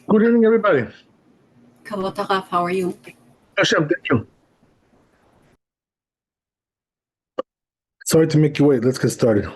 Good evening, everybody. Kavod Harav, how are you? Hashem, thank you. Sorry to make you wait. Let's get started.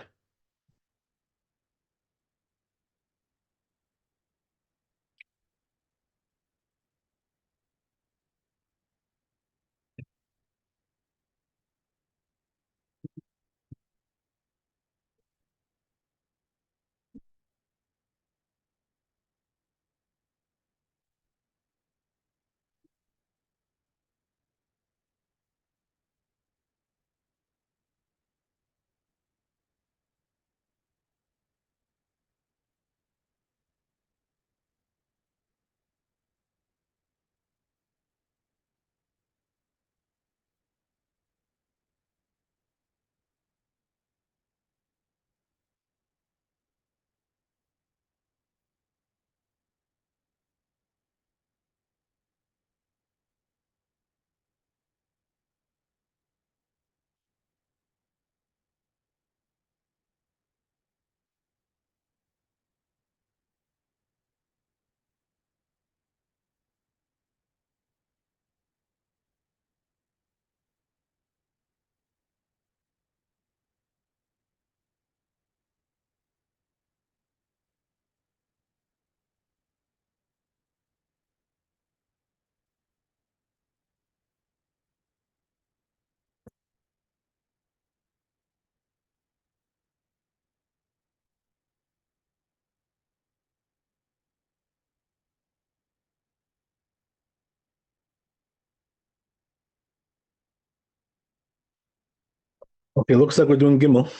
Okay, looks like we're doing Gimel.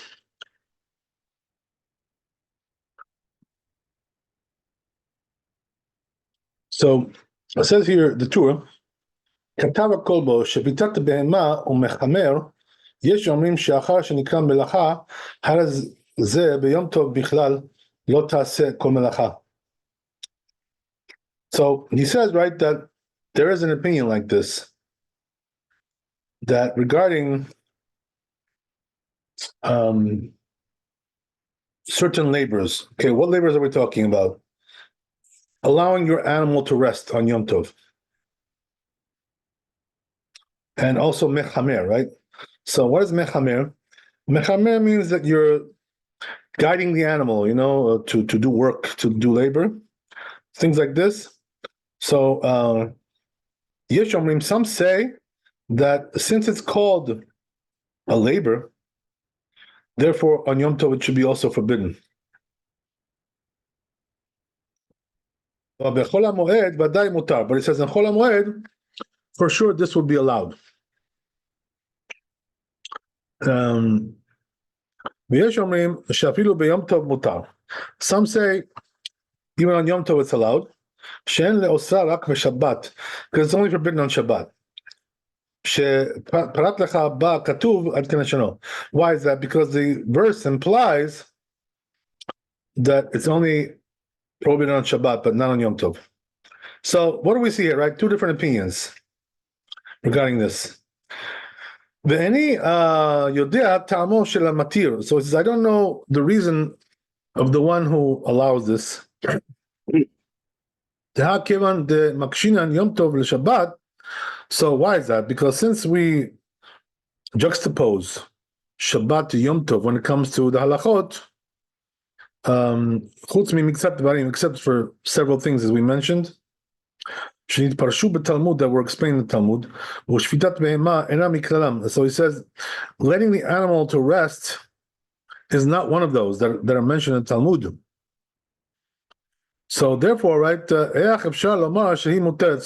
So it says here, the Torah, כתב הכל בו, שביתת בהמה ומחמר, יש אומרים שאחר שנקרא מלאכה, הרי זה ביום טוב בכלל לא תעשה כל מלאכה. So he says, right, that there is an opinion like this, that regarding certain labors. Okay, what labors are we talking about? Allowing your animal to rest on Yom Tov. And also mechamer, right? So what is mechamer? Mechamer means that you're guiding the animal, to do work, to do labor, things like this. So Yesh Omrim, some say that since it's called a labor, therefore on Yom Tov it should be also forbidden. But it says in Chol HaMoed, for sure this would be allowed. Some say even on Yom Tov it's allowed. Because it's only forbidden on Shabbat. Why is that? Because the verse implies that it's only prohibited on Shabbat, but not on Yom Tov. So what do we see here, right? Two different opinions regarding this. So it says, I don't know the reason of the one who allows this. So why is that? Because since we juxtapose Shabbat to Yom Tov when it comes to the halachot, except for several things as we mentioned, that were explained in the Talmud. So he says, letting the animal to rest is not one of those that are mentioned in Talmud. So therefore, right, so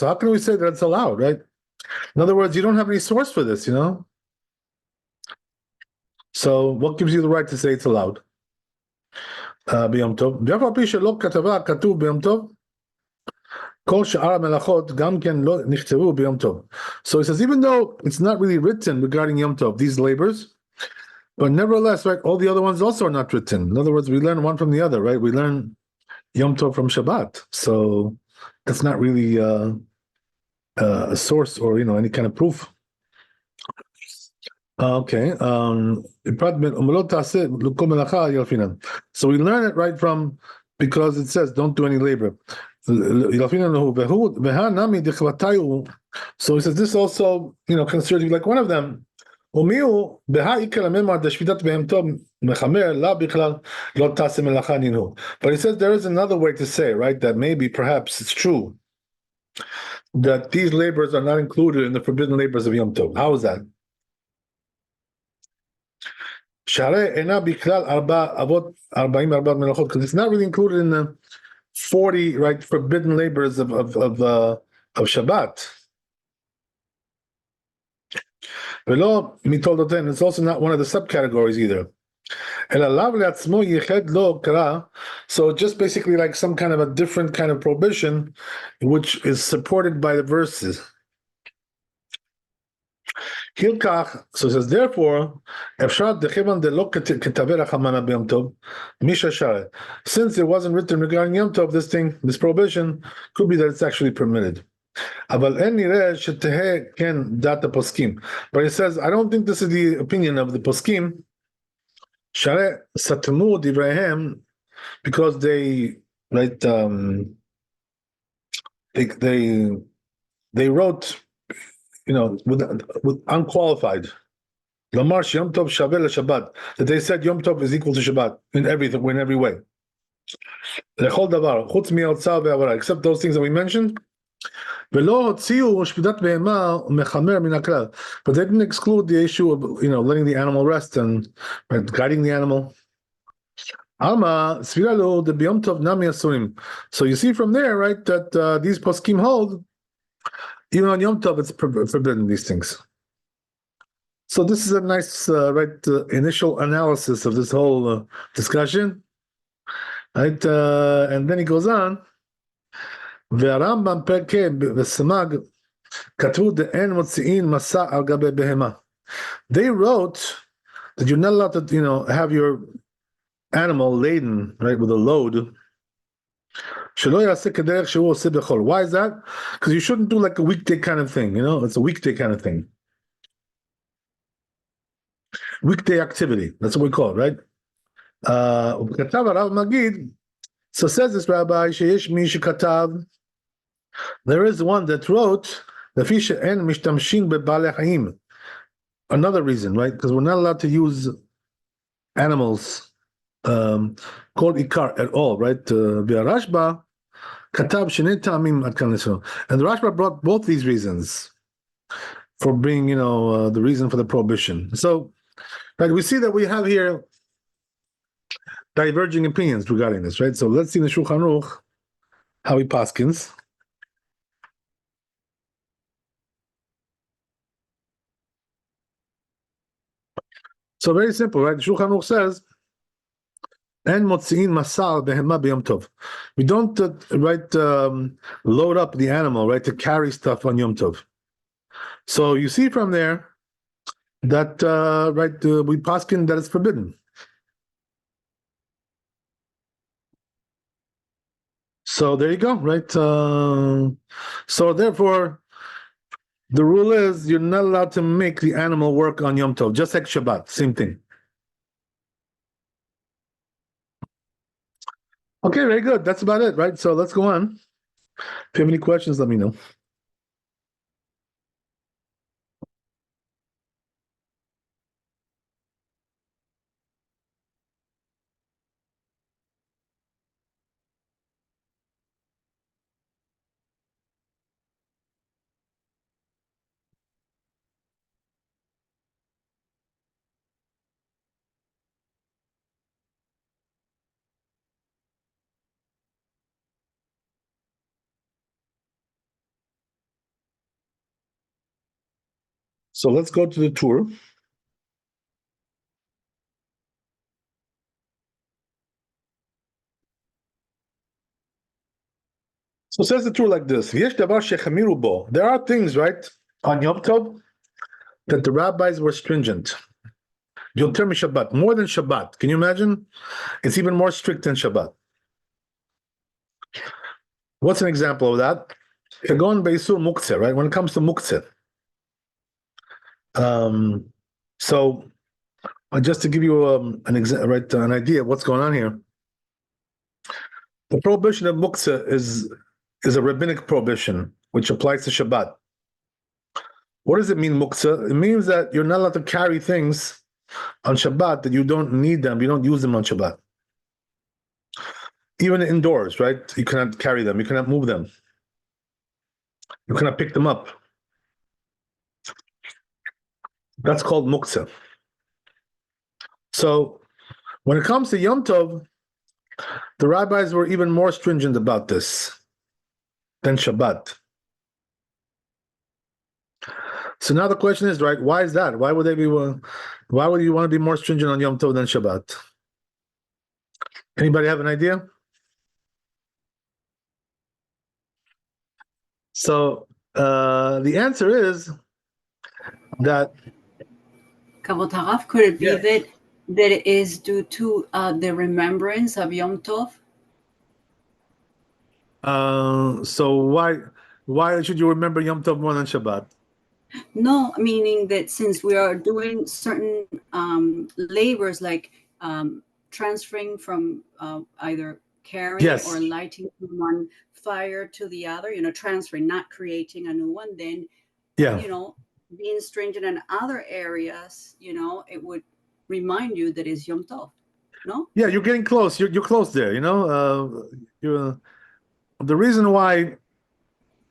how can we say that it's allowed, right? In other words, you don't have any source for this, So what gives you the right to say it's allowed? B'Yom Tov. So he says, even though it's not really written regarding Yom Tov, these labors, but nevertheless, right, all the other ones also are not written. In other words, we learn one from the other, right? We learn Yom Tov from Shabbat. So that's not really a source or, any kind of proof. Okay. So we learn it right from, because it says don't do any labor. So he says this also, considers you like one of them. But he says there is another way to say, right, that maybe perhaps it's true that these labors are not included in the forbidden labors of Yom Tov. How is that? Because it's not really included in the 40, right, forbidden labors of Shabbat. It's also not one of the subcategories either. So just basically like some kind of a different kind of prohibition, which is supported by the verses. Hilkach, so it says, therefore, since it wasn't written regarding Yom Tov, this prohibition, could be that it's actually permitted. But he says, I don't think this is the opinion of the poskim, because they, right, they wrote, with unqualified. Lamar Yom Tov Shaveh Shabbat. That they said Yom Tov is equal to Shabbat in every way. Lechol davar, chutz mi'otzah ve'avara, except those things that we mentioned. V'lo hotziu shpidat behema mechamer min haklal. But they didn't exclude the issue of letting the animal rest and guiding the animal. Alma sviralo the b'yom tov nami asurim. So you see from there, right, that these poskim hold even on Yom Tov it's forbidden, these things. So this is a nice, initial analysis of this whole discussion, right? And then he goes on. והרמב"ם פרקי וסמ"ג כתבו דאין מוציאין מסע על גבי בהמה. They wrote that you're not allowed to, have your animal laden, right, with a load. שלא יעשה כדרך שהוא עושה בחול. Why is that? Because you shouldn't do like a weekday kind of thing, it's a weekday kind of thing. Weekday activity, that's what we call it, right? כתב הרב מגיד, so says this rabbi, שיש מי שכתב, there is one that wrote, לפי שאין משתמשים בבעלי חיים. Another reason, right? Because we're not allowed to use animals called ikar at all, right? והרשב"א כתב שני טעמים עד כאן לשונו. And the Rashba brought both these reasons for being, the reason for the prohibition. So, right, we see that we have here diverging opinions regarding this, right? So let's see in the Shulchan Aruch how he paskins. So very simple, right? The Shulchan Aruch says, "En motziin masal behema b'yom tov." We don't load up the animal, right, to carry stuff on Yom Tov. So you see from there that we paskin that it's forbidden. So there you go, right? So therefore, the rule is you're not allowed to make the animal work on Yom Tov, just like Shabbat, same thing. Okay, very good. That's about it, right? So let's go on. If you have any questions, let me know. So let's go to the tour. So says the tour like this: there are things, right, on Yom Tov that the rabbis were stringent. Yoter Shabbat, more than Shabbat. Can you imagine? It's even more strict than Shabbat. What's an example of that? Kagon Beisur Muktzeh, right? When it comes to Muktzeh, So, just to give you an idea of what's going on here, the prohibition of muktzah is a rabbinic prohibition which applies to Shabbat. What does it mean, muktzah? It means that you're not allowed to carry things on Shabbat that you don't need them, you don't use them on Shabbat. Even indoors, right? You cannot carry them, you cannot move them, you cannot pick them up. That's called muktzah. So when it comes to Yom Tov, the rabbis were even more stringent about this than Shabbat. So now the question is, right? Why is that? Why would you want to be more stringent on Yom Tov than Shabbat? Anybody have an idea? So the answer is that Kavod Harav, could it be Yes. that it is due to the remembrance of Yom Tov? So why should you remember Yom Tov more than Shabbat? No, meaning that since we are doing certain labors like transferring from either carrying Yes. or lighting from one fire to the other, transferring, not creating a new one, then, Yeah. being stringent in other areas, it would remind you that it's Yom Tov, no? Yeah, you're getting close. You're close there. You're the reason why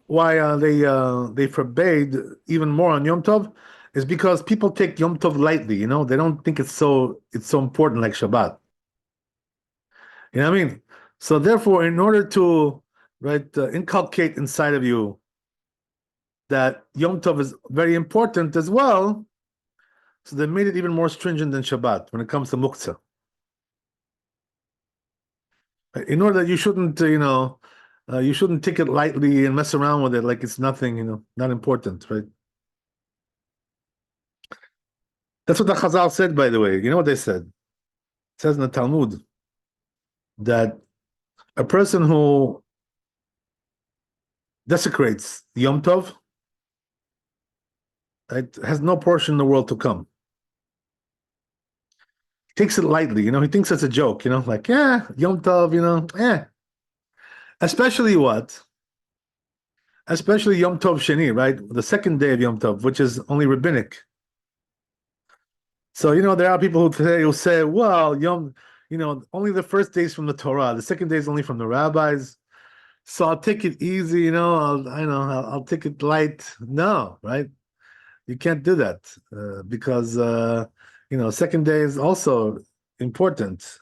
they forbade even more on Yom Tov is because people take Yom Tov lightly. They don't think it's so important like Shabbat. You know what I mean? So therefore, in order to inculcate inside of you that Yom Tov is very important as well, so they made it even more stringent than Shabbat when it comes to muktzah. In order that you shouldn't, you shouldn't take it lightly and mess around with it like it's nothing, not important, right? That's what the Chazal said, by the way. You know what they said? It says in the Talmud that a person who desecrates Yom Tov, right, has no portion in the world to come. He takes it lightly, he thinks it's a joke, like, Yom Tov, Especially what? Especially Yom Tov Sheni, right? The second day of Yom Tov, which is only rabbinic. So, there are people who say, well, only the first day is from the Torah, the second day is only from the rabbis. So I'll take it easy, I'll take it light. No, right? You can't do that because second day is also important.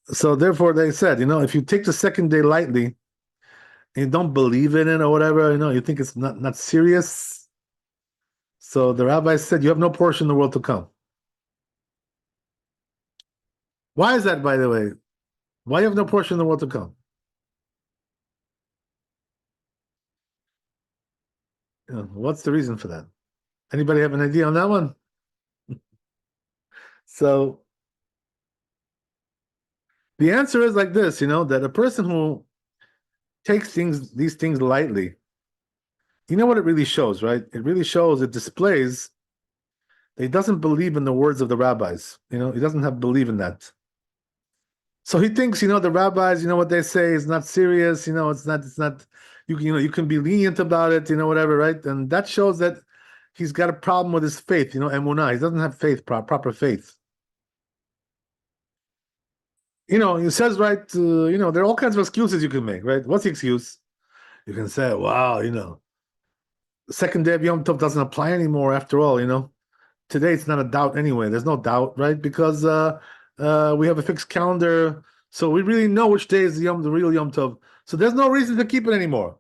So therefore, they said, if you take the second day lightly and you don't believe in it or whatever, you think it's not serious. So the rabbi said, you have no portion in the world to come. Why is that, by the way? Why you have no portion in the world to come? What's the reason for that? Anybody have an idea on that one? So the answer is like this, that a person who takes these things lightly, what it really shows, right? It really shows, it displays that he doesn't believe in the words of the rabbis. He doesn't believe in that. So he thinks, the rabbis, what they say is not serious, it's not, you can be lenient about it, whatever, right? And that shows that he's got a problem with his faith, emunah. He doesn't have faith, proper faith. He says, right, there are all kinds of excuses you can make, right? What's the excuse? You can say, wow, the second day of Yom Tov doesn't apply anymore after all, Today it's not a doubt anyway. There's no doubt, right? Because we have a fixed calendar, so we really know which day is the real Yom Tov. So there's no reason to keep it anymore.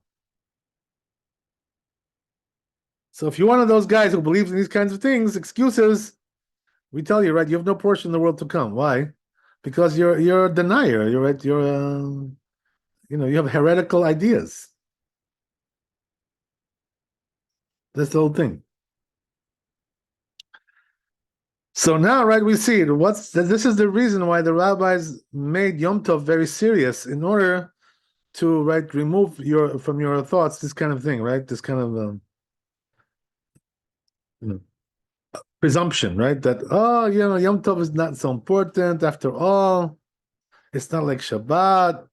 So if you're one of those guys who believes in these kinds of things, excuses, we tell you, right, you have no portion in the world to come. Why? Because you're a denier. You're right. You have heretical ideas. That's the whole thing. So now, right, we see this is the reason why the rabbis made Yom Tov very serious in order to remove from your thoughts this kind of thing, right? This kind of presumption, right? That, Yom Tov is not so important after all. It's not like Shabbat.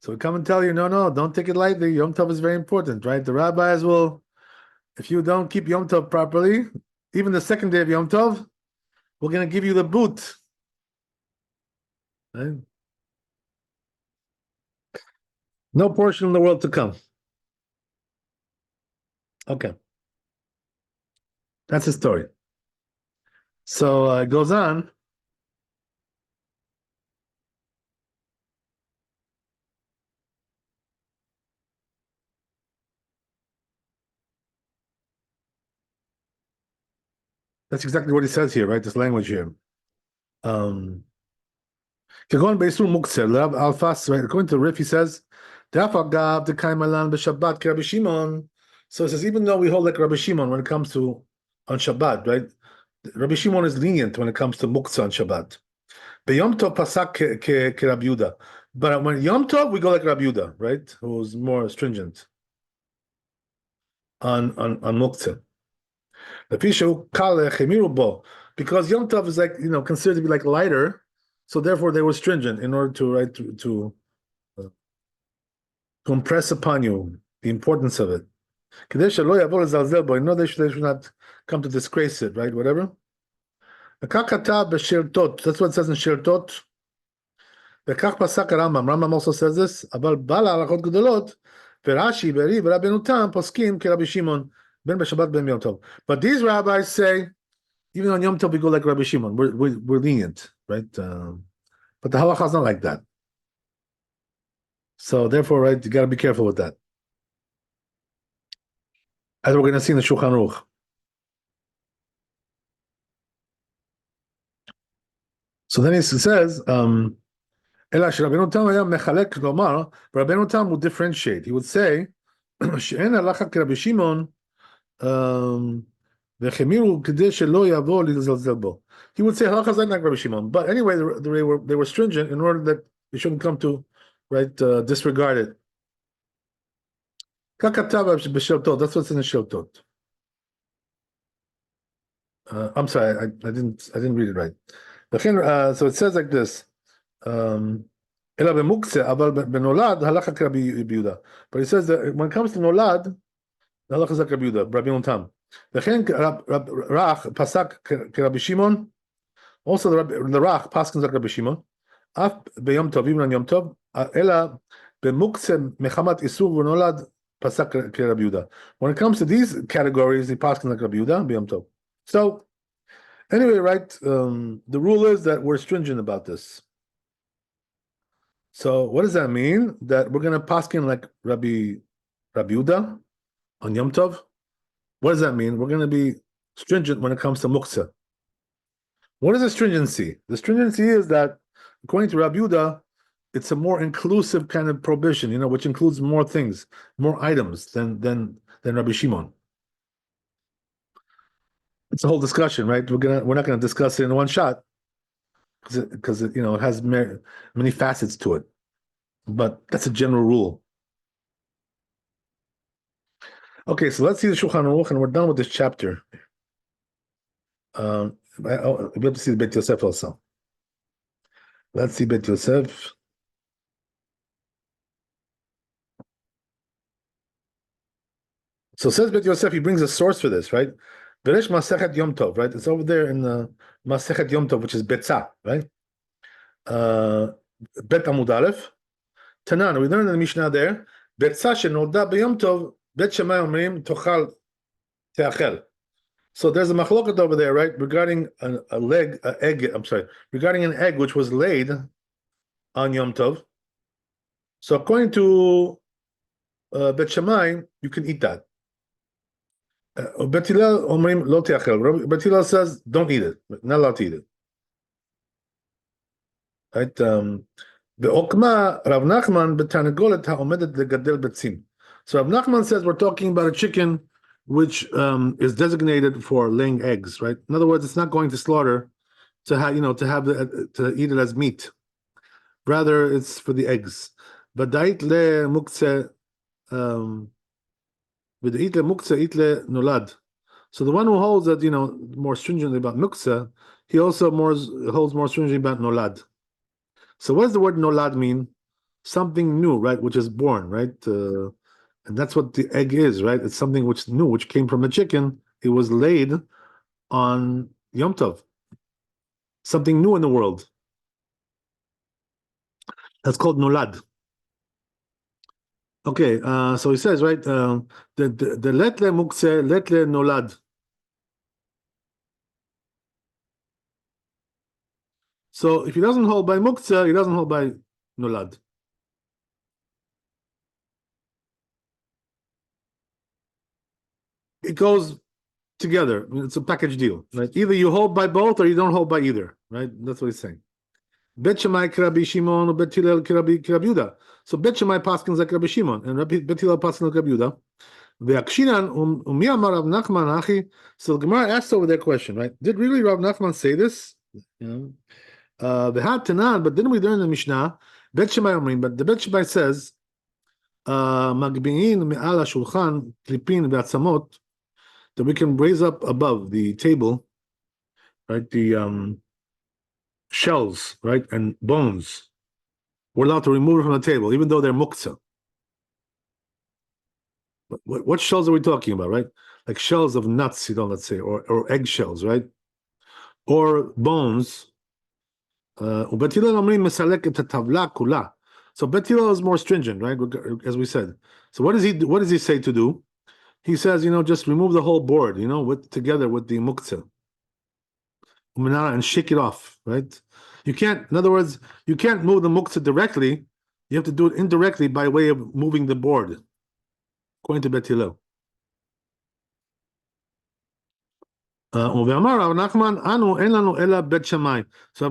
So we come and tell you, no, don't take it lightly. Yom Tov is very important, right? The rabbis will, if you don't keep Yom Tov properly, even the second day of Yom Tov, we're going to give you the boot. Right? No portion in the world to come. Okay. That's the story. So it goes on. That's exactly what he says here, right? This language here. According to the Rif, he says, so it says, even though we hold like Rabbi Shimon when it comes to on Shabbat, right? Rabbi Shimon is lenient when it comes to muktzah on Shabbat. Yom Tov pasak ke Rabbi Yehuda. But when Yom Tov, we go like Rabbi Yehuda, right? Who's more stringent on muktzah. Because Yom Tov is like, considered to be like lighter, so therefore they were stringent in order to impress upon you the importance of it. They should not come to disgrace it, right? Whatever. That's what it says in Shirtot. Rambam also says this. But these rabbis say, even on Yom Tov we go like Rabbi Shimon. We're lenient, right? But the halacha is not like that. So therefore, right, you got to be careful with that. As we're going to see in the Shulchan Aruch. So then he says, Rabbeinu Tam would differentiate. He would say, שאין הלכה כרבי שמעון, והחמירו כדי שלא יבוא לזלזל בו. He would say halacha is like Rabbi Shimon, but anyway, they were stringent in order that they shouldn't come to, right, disregard it. That's what's in the Shiltot. I'm sorry, I didn't read it right. So it says like this. But it says that when it comes to nolad, the halacha is like Rabbi Yehuda, Rabbi Yontam. Also the Rach paskins like Rabbi Shimon. B'Yom Tov, even on Yom Tov. Ela b'muktzeh mechamat isur v'nolad pasak Rabbi Yehuda. When it comes to these categories, he paskins like Rabbi Yehuda b'Yom Tov. So anyway, right? The rule is that we're stringent about this. So what does that mean? That we're going to paskin like Rabbi Yehuda on Yom Tov? What does that mean? We're going to be stringent when it comes to muktzah. What is the stringency? The stringency is that, according to Rabbi Yehuda, it's a more inclusive kind of prohibition, which includes more things, more items than Rabbi Shimon. It's a whole discussion, right? We're not going to discuss it in one shot because it has many facets to it. But that's a general rule. Okay, so let's see the Shulchan Aruch, and we're done with this chapter. We have to see the Bet Yosef also. Let's see Bet Yosef. So says Bet Yosef, he brings a source for this, right? Beresh Masechet Yom Tov, right? It's over there in the Masechet Yom Tov, which is Betzah, right? Bet Amud Aleph. Tanan, we learned in the Mishnah there, Betzah shenolda b'Yom Tov, Bet Shammai omrim tochal teachel. So there's a machloket over there, right, regarding regarding an egg which was laid on Yom Tov. So according to Bet Shammai, you can eat that. Bet Hillel omrim lo teachel. Bet Hillel says don't eat it, not allowed to eat it. Right? Be'okma Rav Nachman b'tarnegolet ha'omedet legadel betzim. So Rav Nachman says we're talking about a chicken which is designated for laying eggs, right? In other words, it's not going to slaughter to have to eat it as meat. Rather, it's for the eggs. But da'it le muktzeh, itle nolad. So the one who holds that, more stringently about muktzah, he also holds more stringently about nolad. So what does the word nolad mean? Something new, right? Which is born, right? And that's what the egg is, right? It's something which new, which came from a chicken. It was laid on Yom Tov. Something new in the world. That's called nolad. Okay, so he says, right, the letle mukse, letle nolad. So if he doesn't hold by mukse, he doesn't hold by nolad. It goes together. It's a package deal, right? Either you hold by both or you don't hold by either, right? That's what he's saying. Bet Shammai Rabbi Shimon or Bet Hillel Rabbi Yehuda. So Bet Shammai paskins like Rabbi Shimon and Bet Hillel paskins like Rabbi Yehuda. Ve'akshinan umi amar Rav Nachman achi. So the Gemara asked over their question, right? Did really Rav Nachman say this? V'hat Tanan, but didn't we learn in the Mishnah? Bet Shammai Omrim, but the Bet Shammai says Magbi'in me'al hashulchan klipin ve'atzamot, that we can raise up above the table, right? The shells, right, and bones. We're allowed to remove it from the table, even though they're muktzah. What shells are we talking about, right? Like shells of nuts, let's say, or egg shells, right? Or bones. So Bet Hillel is more stringent, right? As we said. So what does he say to do? He says, just remove the whole board, together with the muktzah. And shake it off, right? You can't, in other words, you can't move the muktzah directly. You have to do it indirectly by way of moving the board, according to Bet Hillel. So Rav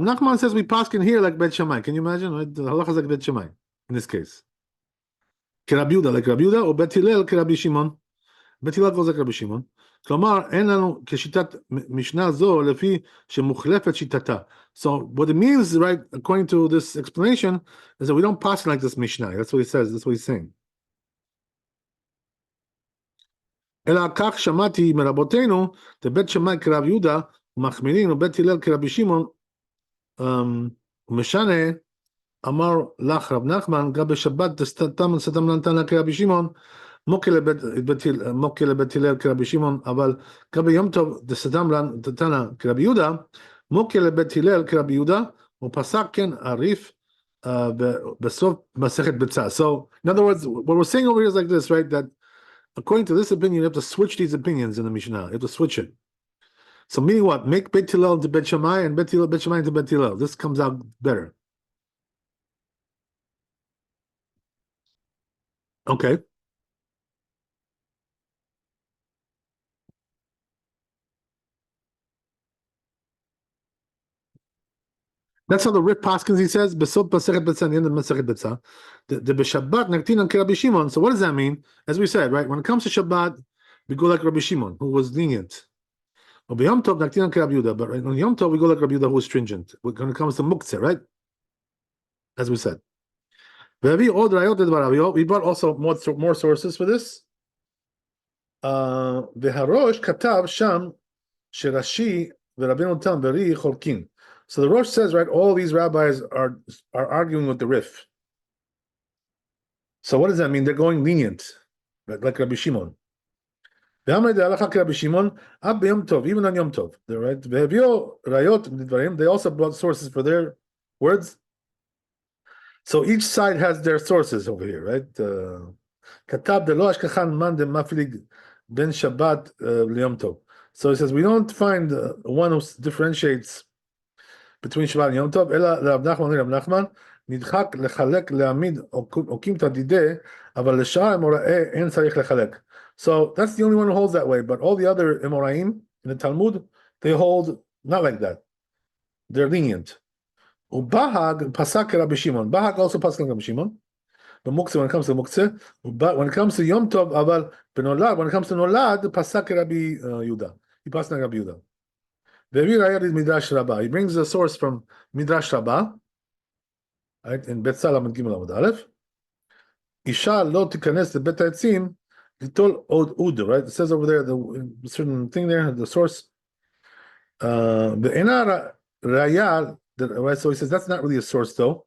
Nachman says we paskin here like Bet Shammai. Can you imagine? Right? The halacha is like Bet Shammai in this case. Rabbi Yehuda, like Rabbi Yehuda, or Bet Hillel Rabbi Shimon. Bet Hillel goes like Rabbi Shimon. כלומר, אין לנו כשיטת משנה זו לפי שמוחלפת שיטתה. So what it means, right, according to this explanation, is that we don't pass like this Mishnah. That's what he says. That's what he's saying. אלא כך שמעתי מרבותינו, בית שמאי כרב יהודה, ומחמירים, ובית הלל כרבי שמעון, ומשנה, אמר לך רב נחמן, גם בשבת סתם נתן לה כרבי שמעון, מוקי לבית הלל כרבי שמעון, אבל גם ביום טוב דסתם נתן לה כרבי יהודה, מוקי לבית הלל כרבי יהודה, ופסק כן עריף בסוף מסכת ביצה. So, in other words, what we're saying over here is like this, right, that according to this opinion, you have to switch these opinions in the Mishnah. You have to switch it. So meaning what? Make Bet Hillel into Bet Shammai and Bet Shammai into Bet Hillel. This comes out better. Okay. That's how the Rip Paskins, he says, Besot Masechet Betzah, the end of Masechet Betzah. The B'Shabbat Naktinan Rabbi Shimon. So what does that mean? As we said, right, when it comes to Shabbat, we go like Rabbi Shimon, who was lenient. But Yom Tov Naktinan Rabbi Yehuda. But on Yom Tov, we go like Rabbi Yehuda, who was stringent. When it comes to Muktzeh, right? As we said. We brought also more sources for this. V'harosh katav sham sherashi v'Rabbeinu Tam beri cholkin. So the Rosh says, right, all these rabbis are arguing with the Rif. So what does that mean? They're going lenient, like Rabbi Shimon. They also brought sources for their words. So each side has their sources over here, right? So he says, we don't find one who differentiates between Shabbat and Yom Tov, אלא לרב נחמן ולרב נחמן, נדחק לחלק להעמיד עוקים תדידי, אבל לשאר אמוראי אין צריך לחלק. So that's the only one who holds that way, but all the other Emoraim in the Talmud, they hold not like that. They're lenient. Ubahag pasak Rabbi Shimon. Bahag also pasak Rabbi Shimon. But Muktzeh, when it comes to Muktzeh, but when it comes to Yom Tov, aval benolad, when it comes to Nolad, pasak Rabbi Yehuda. He pasak Rabbi Yehuda. Midrash Rabbah. He brings a source from Midrash Rabbah, right, in Bet Salam and Gimel Amud Aleph. Isha lo tikanes lebet ha'etzim Gitol od ud, right? It says over there the certain thing there, the source. The Enara Rayal, right? So he says that's not really a source though,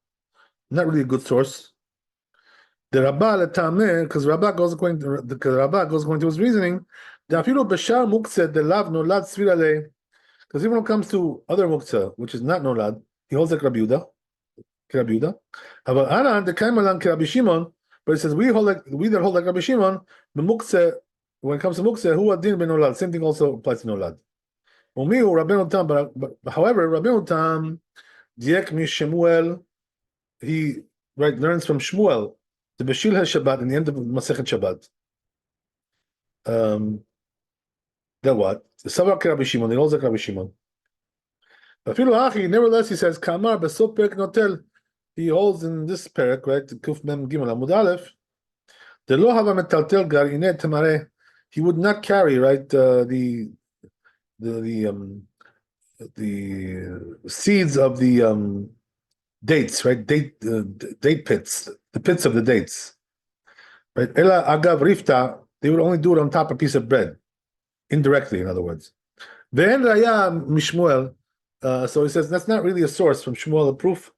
not really a good source. The Rabba Tameh, because Rabba goes according to his reasoning. The Afilu Bashar Muktzeh the Lav Nolad Svirale. Because even when it comes to other Muktzeh, which is not Nolad, he holds like Rabbi Yehuda. Rabbi Yehuda. But Anan the Kaimalan Rabbi Shimon, but it says we that hold like Rabbi Shimon. The Muktzeh, when it comes to Muktzeh, who adin ben Nolad. Same thing also applies to Nolad. Umiu Rabbeinu Tam, but however Rabbeinu Tam Diek mi Shemuel, he learns from Shmuel the Bashil Shabbat in the end of Masechet Shabbat. That what? Savar Rabbi Shimon, he holds like Rabbi Shimon. Nevertheless, he says Kamar Besop Perek Notel. He holds in this parak, right? Kuf Mem Gimel Amud Aleph. The Lo Hava Metaltel Garine Tamare. He would not carry, right? The seeds of the dates, right? Date pits, the pits of the dates, right? Ela Agav Rifta. They would only do it on top of a piece of bread, indirectly, in other words. Ve'en Raya Mishmuel. So he says that's not really a source from Shmuel, a proof.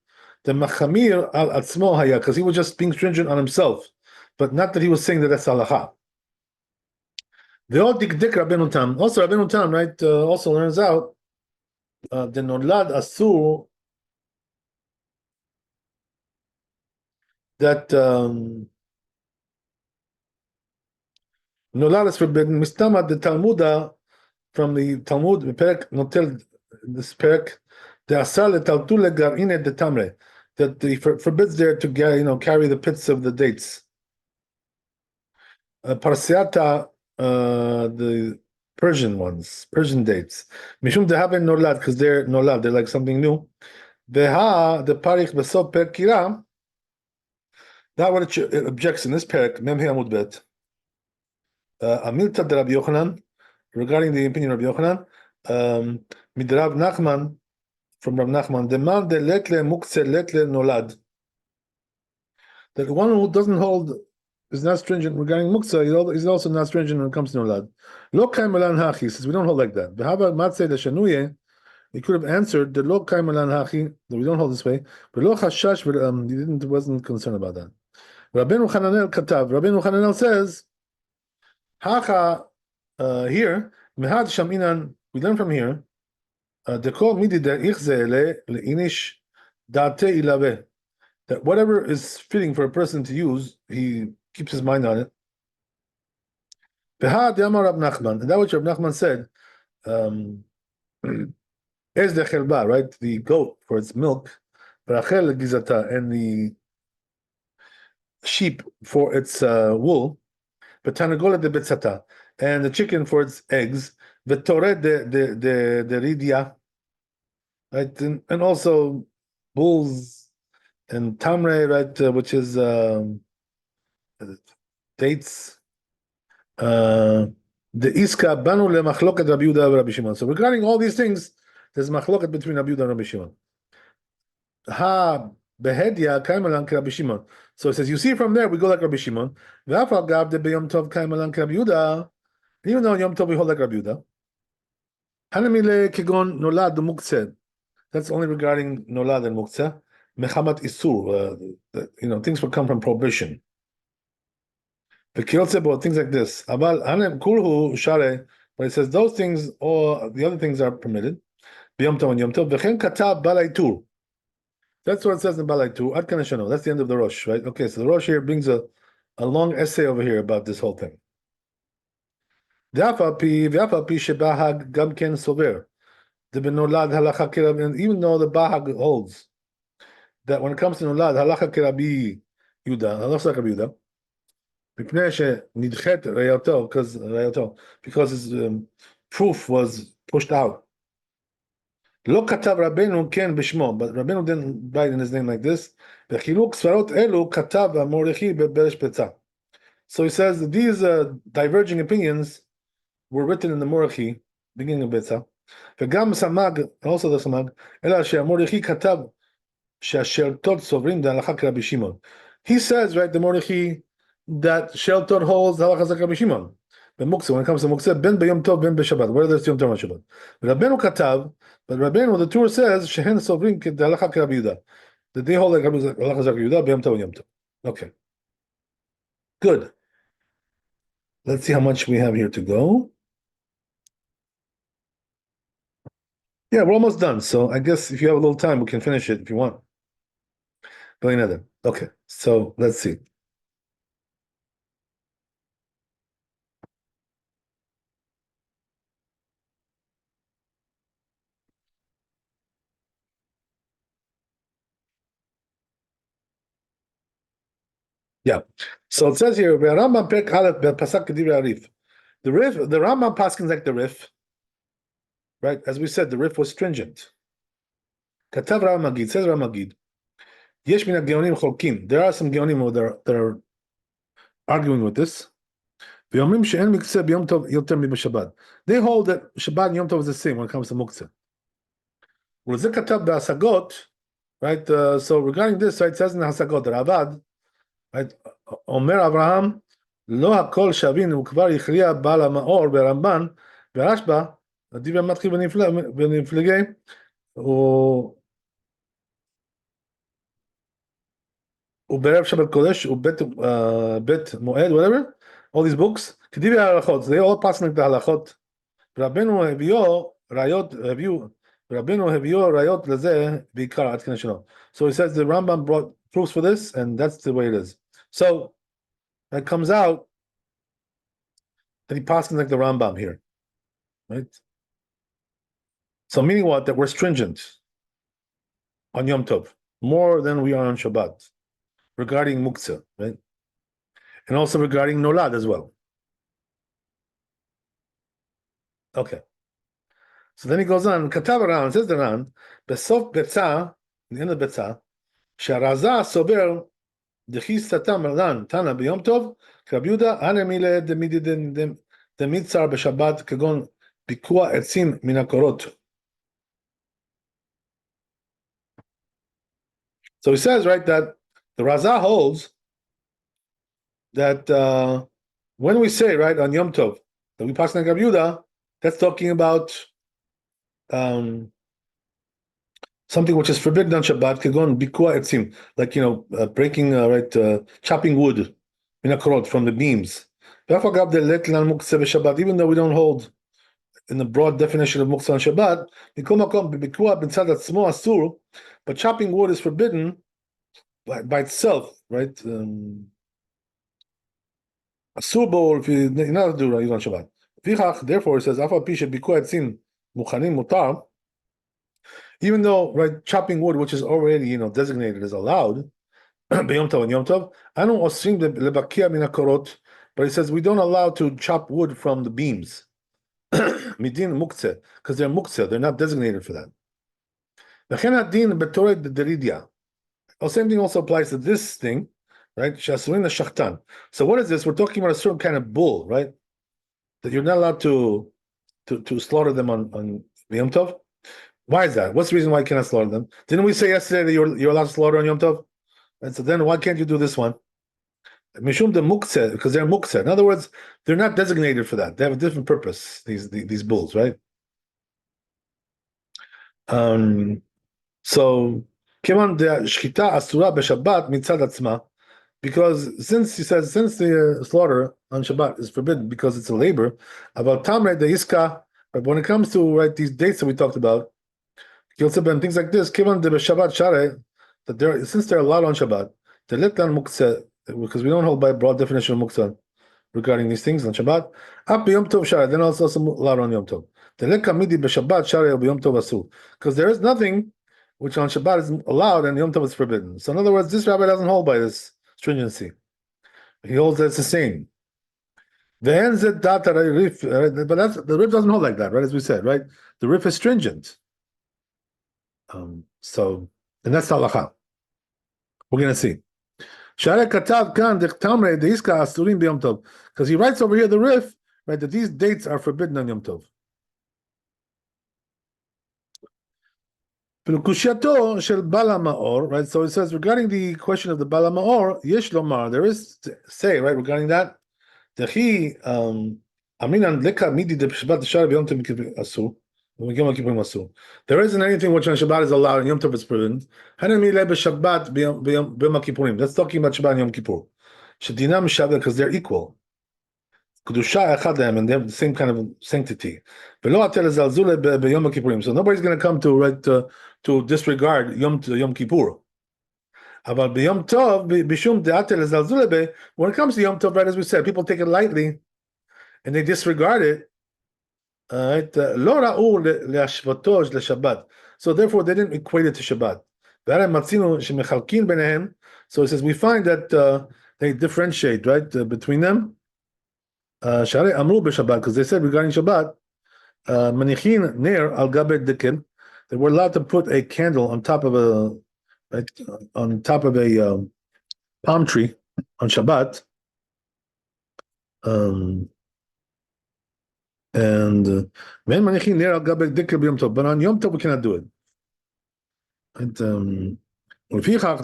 The Machamir al Atzmo Haya, because he was just being stringent on himself, but not that he was saying that that's halacha. Ve'od dikdik Rabbeinu Tam. Also, Rabbeinu Tam, right, also learns out the Nolad Asur, that Nolad is forbidden. Mistama the Talmuda, from the Talmud, Perek Notel, this Perek, the Asar letaltul legarine de Tamre, that he forbids there to carry the pits of the dates. Parsiata, the Persian ones, Persian dates. Mishum de have nolad, because they're nolad, they're like something new. Veha the parich besop per kira. That what it objects in this perek, Mem He Amud Bet. Amilta de Rabbi Yochanan, regarding the opinion of Rabbi Yochanan, Midrav Nachman, from Rav Nachman, the man de letle mukse letle nolad. That the one who doesn't hold is not stringent regarding muksa, he's also not stringent when it comes to nolad. Lo kaimalan hachi, says we don't hold like that. V'hava matze de shanuye, he could have answered the lo kaimalan hachi, that we don't hold this way. But lo chashash, he wasn't concerned about that. Rabbeinu Chananel katav. Rabbeinu Chananel says, hacha here mehad shaminan. We learn from here. Dekol midi de ichze le leinish date ilave. That whatever is fitting for a person to use, he keeps his mind on it. Beha de Amar Rab Nachman, and that which Rab Nachman said, is the chelba, right? The goat for its milk, Rachel gizata, and the sheep for its wool, Betanagola de betzata, and the chicken for its eggs, Vetore de ridia, right? And also bulls and tamre, right? Which is dates. The iska banu le machloket Rabbi Yehuda Rabbi Shimon. So regarding all these things, there's machloket between Rabbi Yehuda and Rabbi Shimon. Ha behedya kaimalan Rabbi Shimon. So it says, you see from there we go like Rabbi Shimon. V'afal gav de beyom tov kaimalan Rabbi Yehuda. Even though Yom Tov we hold like Rabbi Yehuda. Hanamile kegon nolad muktzeh. That's only regarding nolad and muktzeh. Mechamat isur. Things will come from prohibition. Things like this. But it says those things or the other things are permitted. B'yom tov and Yom Tov. V'chen katav balai tur. That's what it says in balai tur. Ad kan shano. That's the end of the Rosh, right? Okay, so the Rosh here brings a long essay over here about this whole thing. V'afa pi shebahag gam ken sover. The benolad halacha kirabi. And even though the bahag holds that when it comes to nolad halacha kirabi Yuda, halacha like Rabbi Yehuda. Because his proof was pushed out. Lo katav Rabbeinu ken b'shmo, but Rabbeinu didn't write in his name like this. B'chiluk svarot elu katav Amorechi beberesh petza. So he says that these diverging opinions were written in the Morechi, beginning of Betza. V'gam samag, also the samag, ela she'amorechi katav she'asher tot sovrim d'alacha Rabbi Shimon. He says, right, the Morechi that Shelton holds halacha like Rabbi Shimon. When it comes to muktzeh, ben b'yom tov, ben b'shabbat. Where there's yom tov and Shabbat. Rabbeinu katav, but Rabbeinu, the Torah says, shehen sovrim halacha Rabbi Yehuda. That they hold like halacha like Rabbi Yehuda, b'yom tov and yom tov. Okay. Good. Let's see how much we have here to go. Yeah, we're almost done. So I guess if you have a little time, we can finish it if you want. Okay, so let's see. Yeah. So it says here, Rambam Perek Aleph Pasak Kedivra Arif. The Rambam paskins like the Rif, right? As we said, the Rif was stringent. Katav Rav Magid, says Rav Magid. Yesh min ha-geonim cholkim. There are some geonim that are arguing with this. V'yomrim she'en miktzeh b'yom tov yoter mi-b'shabbat. They hold that Shabbat and Yom Tov is the same when it comes to muktzeh. Ulzeh katav b'asagot, right? So regarding this, right, it says in the Hasagot, Ravad, right? Omer Avraham, lo hakol shavin ukvar yichriya bal ha'maor be'Ramban be'Rashba, הדברי מתחיל בנפלגי, ובערב שבת קודש, בית מועד, whatever, all these books, כדברי ההלכות, they all pass like the הלכות, ורבנו הביאו ראיות לזה בעיקר עד כנה שלו. So he says the Rambam brought proofs for this, and that's the way it is. So it comes out that he passes like the Rambam here, right? So meaning what? That we're stringent on Yom Tov, more than we are on Shabbat, regarding Muktzah, right? And also regarding Nolad as well. Okay. So then he goes on, Katav around, says the Ran, Besof Betzah, in the end of Betzah, Sharaza Sober, Dechis Tatam Ran, Tana B'Yom Tov, Rabbi Yehuda, Anemile de Mitzar B'Shabbat, Kagon Bikua Etzim Min HaKorot. So he says, right, that the Razah holds that when we say, right, on Yom Tov, that we pass like Rabbi Yehuda, that's talking about something which is forbidden on Shabbat, kegon bikua etzim, like, breaking, chopping wood, minakorot, from the beams. Even though we don't hold in the broad definition of muktzah on Shabbat, but chopping wood is forbidden by itself, right? Asur bo, if you're not do it on Shabbat. Therefore, it says, even though, right, chopping wood, which is already, designated as allowed, B'Yom Tov and Yom Tov, but it says we don't allow to chop wood from the beams. Midin muktzeh, because they're muktzeh, they're not designated for that. The same thing also applies to this thing, right? Shasurin shachtan. So what is this? We're talking about a certain kind of bull, right? That you're not allowed to slaughter them on Yom Tov. Why is that? What's the reason why you cannot slaughter them? Didn't we say yesterday that you're allowed to slaughter on Yom Tov? And so then why can't you do this one? Mishum de muktzeh, because they're muktzeh. In other words, they're not designated for that. They have a different purpose, these bulls, right? So kiman de shchita asura b'Shabbat mitzad atzma, because since the slaughter on Shabbat is forbidden because it's a labor, about tamre de iska, but when it comes to these dates that we talked about, and things like this, kiman de b'Shabbat share, that since they're allowed on Shabbat, the letlan muktzeh, because we don't hold by a broad definition of muktzah regarding these things on Shabbat. Up Yom Tov share, then also allowed on Yom Tov. The lekamidi b'Shabbat share b'Yom Tov asu, because there is nothing which on Shabbat is allowed and Yom Tov is forbidden. So in other words, this rabbi doesn't hold by this stringency. He holds that it's the same. But the Rif doesn't hold like that, right? As we said, right? The Rif is stringent. And that's halacha. We're going to see. Because he writes over here the Rif, right, that these dates are forbidden on Yom Tov. Kushyato shel Bala Maor, right? So it says regarding the question of the Bala Maor, Yesh Lomar, there is say, right, regarding that. Dechi Aminan Leka Midi de Shabbat Shar Yom Tov Asu. Yom Kippurim Asu. There isn't anything which on Shabbat is allowed and Yom Tov is forbidden. Hanami Le Shabbat B'Yom Kippurim. That's talking about Shabbat and Yom Kippur. Shadinam Shabbat because they're equal. Kedusha Echadem, and they have the same kind of sanctity. V'lo atel zalzule b'Yom Kippurim. So nobody's going to come to disregard Yom Kippur. But Yom Tov, b'shum de'atel zalzule be. When it comes to Yom Tov, right, as we said, people take it lightly and they disregard it. Lo ra'u le'ashvato le'Shabbat. So therefore, they didn't equate it to Shabbat. So it says we find that they differentiate, right, between them. Shari Amru b'Shabbat, because they said regarding Shabbat, manichin ner al gabe dikin, they were allowed to put a candle on top of a palm tree on Shabbat, and men manichin ner al gabe dikin b'Yom Tov, but on Yom Tov we cannot do it. And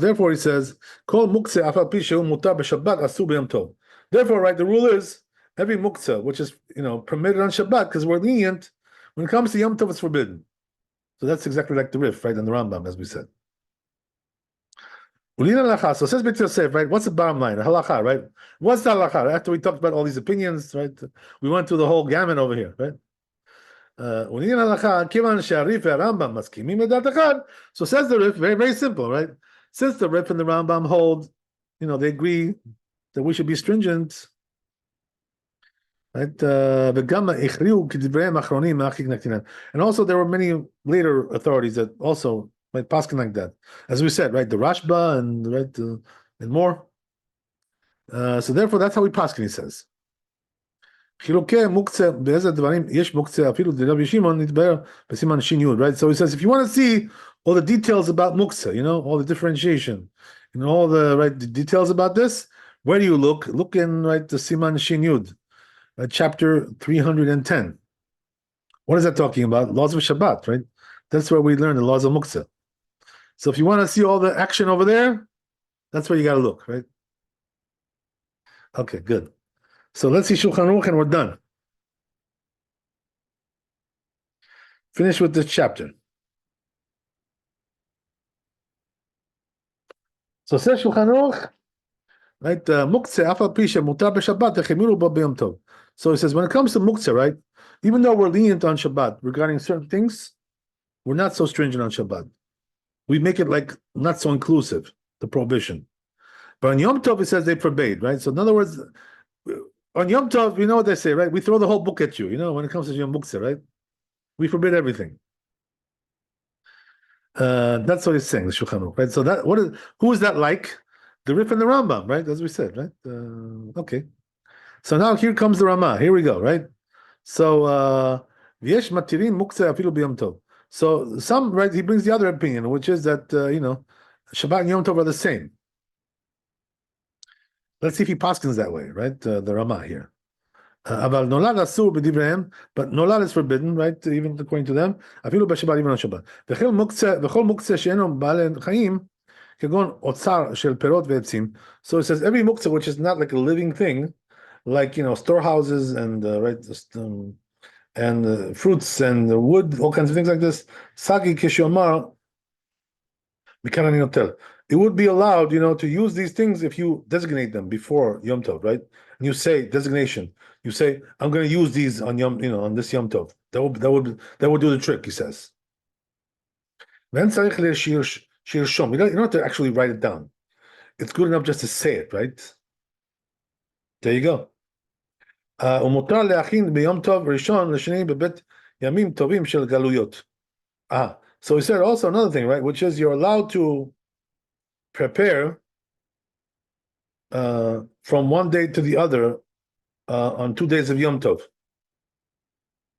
therefore, he says, "Kol mukse afal pi shehu mutar b'Shabbat asu b'Yom Tov." Therefore, right, the rule is every muktzah, which is permitted on Shabbat, because we're lenient, when it comes to Yom Tov, it's forbidden. So that's exactly like the Rif, right, in the Rambam, as we said. So says Beit Yosef, right? What's the bottom line? Halacha, right? What's the halacha? After we talked about all these opinions, right? We went through the whole gamut over here, right? So says the Rif, very, very simple, right? Since the Rif and the Rambam hold, they agree that we should be stringent. Right? And also there were many later authorities that also might paskin like that. As we said, right? The Rashba and and more. So therefore that's how we paskin, he says. Right? So he says if you want to see all the details about muktzah, all the differentiation, all the the details about this, where do you look? Look in the Siman Shin Yud. Chapter 310. What is that talking about? Laws of Shabbat, right? That's where we learn the laws of Muktzah. So if you want to see all the action over there, that's where you got to look, right? Okay, good. So let's see Shulchan Aruch and we're done. Finish with this chapter. So says Shulchan Aruch, right? Muktzah afal pisha mutar b'Shabbat techemiru ba b'Yom Tov. So he says, when it comes to muktzah, right, even though we're lenient on Shabbat regarding certain things, we're not so stringent on Shabbat. We make it not so inclusive, the prohibition. But on Yom Tov, it says they forbade, right? So in other words, on Yom Tov, you know what they say, right? We throw the whole book at you, when it comes to Yom Muktzah, right? We forbid everything. That's what he's saying, the Shulchan Aruch, right? So who is that like? The Rif and the Rambam, right? As we said, right? Okay. So now here comes the Ramah. Here we go, right? So V'yesh matirin muktzeh afilu b'Yom Tov. So some, right? He brings the other opinion, which is that Shabbat and Yom Tov are the same. Let's see if he paskins that way, right? The Ramah here. Aval nolad asur b'divreim, but nolad is forbidden, right? Even according to them. Afilu b'Shabbat, even on Shabbat. V'chol muktzeh she'eno b'alei chaim kegon otzar shel perot ve'etzim. So it says every muktzeh which is not like a living thing, like storehouses and fruits and wood, all kinds of things like this. Sagi kishomar mikanani hotel. It would be allowed, to use these things if you designate them before Yom Tov, right? And you say designation. You say, I'm going to use these on on this Yom Tov. That would do the trick, he says. You don't have to actually write it down. It's good enough just to say it, right? There you go. ומותר להכין ביום טוב ראשון לשני בבית ימים טובים של גלויות. So he said also another thing, right? Which is you're allowed to prepare from one day to the other on 2 days of Yom Tov.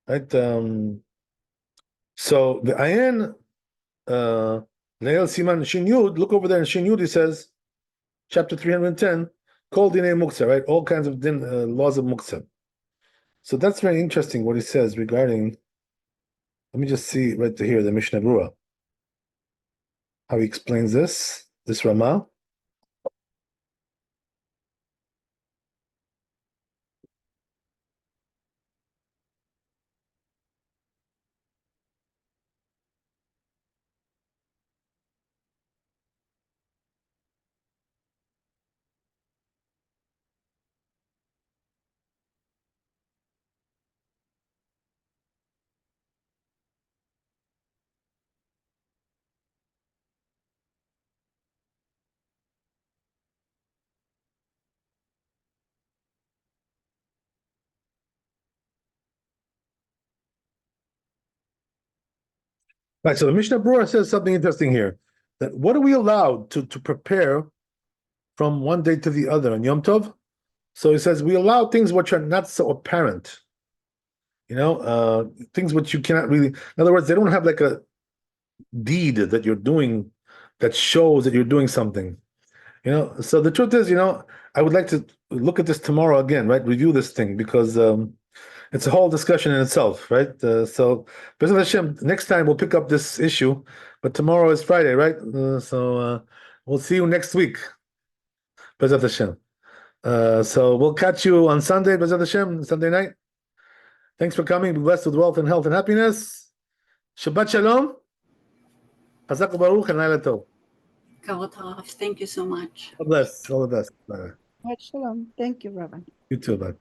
Right? So the Ayin Leil Siman Shin Yud, look over there in Shin Yud, he says, chapter 310, Kol Dinei Muktzah, right? All kinds of laws of Muktzah. So that's very interesting what he says regarding, let me just see right here, the Mishnah Berurah. how he explains this Ramah. Right, so the Mishnah Berurah says something interesting here. That what are we allowed to prepare from one day to the other on Yom Tov? So he says we allow things which are not so apparent. Things which you cannot really. In other words, they don't have like a deed that you're doing that shows that you're doing something. So the truth is, I would like to look at this tomorrow again, right? Review this thing because it's a whole discussion in itself, right? So, B'ezras Hashem, next time we'll pick up this issue, but tomorrow is Friday, right? So we'll see you next week, B'ezras Hashem. So we'll catch you on Sunday, B'ezras Hashem, Sunday night. Thanks for coming. Be blessed with wealth and health and happiness. Shabbat Shalom. Chazak u'baruch and Laila Tov. Kavod Tov. Thank you so much. God bless. All the best. Bye. Shalom. Thank you, Rabbi. You too, bye.